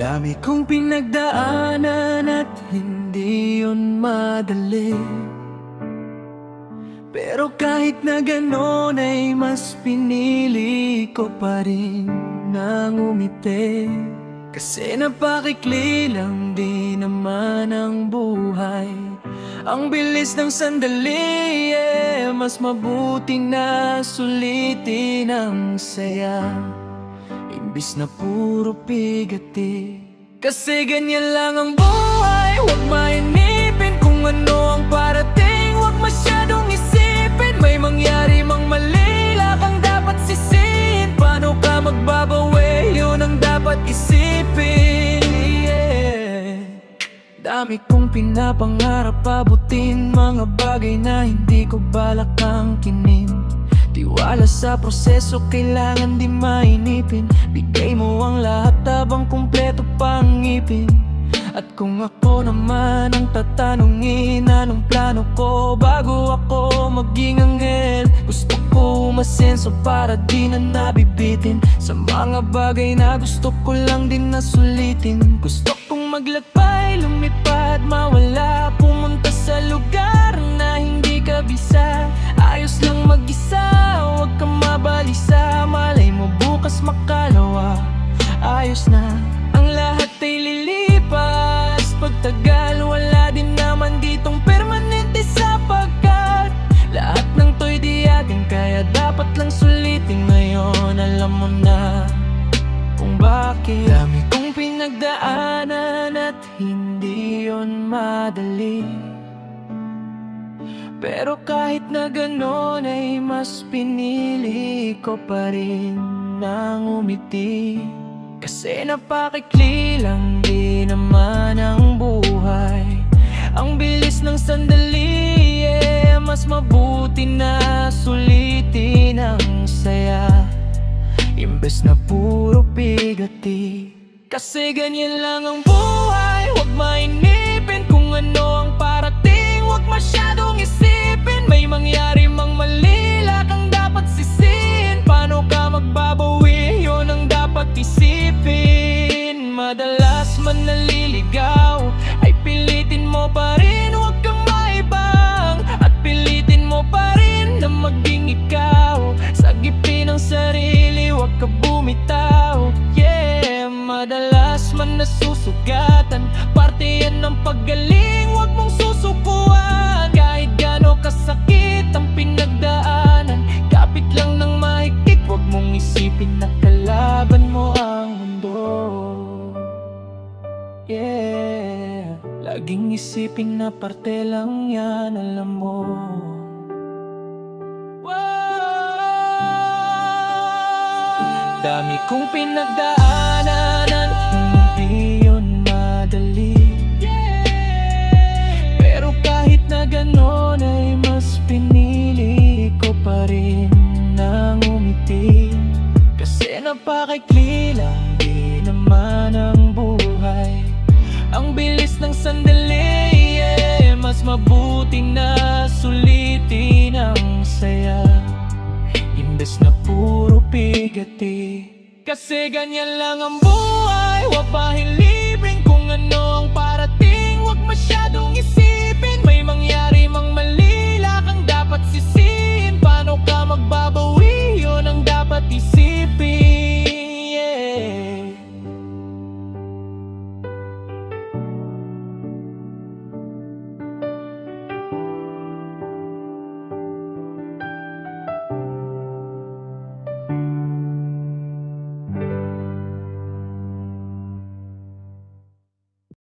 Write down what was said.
Dami kong pinagdaanan at hindi yun madali. Pero kahit na ganon ay mas pinili ko pa rin nang umiti. Kasi napakikli lang di naman ang buhay. Ang bilis ng sandali, mas mabuting na sulitin ang saya imbis na puro pigati. Kasi ganyan lang ang buhay, huwag mainipin kung ano ang parating. Huwag masyadong isipin, may mangyari mang mali, lakang dapat sisihin. Paano ka magbabawi, yun ang dapat isipin. Dami kong pinapangarap abutin, mga bagay na hindi ko balak angkinin. Tiwala sa proseso, kailangan di mainipin. Bigay mo ang lahat habang kumpleto pang ngipin. At kung ako naman ang tatanungin, anong plano ko bago ako maging anghel? Gusto ko umasenso para di na nabibitin sa mga bagay na gusto ko lang din na sulitin. Gusto kong maglakbay, lumipad, mawala, pumunta sa lugar na hindi kabisa. Ayos lang mag-isa, huwag kang mabalisa. Malay mo bukas makalawa, ayos na. Ang lahat ay lilipas, pagtagal wala din naman ditong permanente. Sapagkat lahat ng to'y di atin, kaya dapat lang sulitin ngayon. Alam mo na kung bakit. Dami kong pinagdaanan at hindi yun madali. Pero kahit na ganon ay mas pinili ko pa rin nang umiti. Kasi napakikli lang di naman ang buhay. Ang bilis ng sandali, mas mabuti na sulitin ang saya imbes na puro pigati. Kasi ganyan lang ang buhay, huwag mainipin kung ano ang parating. Huwag masyadong isipin, may mangyari mang mali, lakang dapat sisihin. Paano ka magbabawi, yun ang dapat isipin. Madalas man naliligaw, ay pilitin mo pa rin, huwag kang maibang. At pilitin mo pa rin na maging ikaw. Sagipin ang sarili, huwag ka bumitaw. Yeah, madalas man nasusugatan, parte yan ng paggaling, huwag mong susubuan. Kahit gaano kasakit ang pinagdaanan, kapit lang ng mahigpit, huwag mong isipin na kalaban mo ang mundo. Yeah, laging isipin na parte lang yan, alam mo. Dami kong pinagdaanan at hindi yun madali. Pero kahit na ganon ay mas pinili ko pa rin nang umiti. Kasi napakikli lang di naman ang buhay. Ang bilis ng sandali, mas mabuting na sulitin ang saya imbes na puro pigati. Kasi ganyan lang ang buhay, huwag pa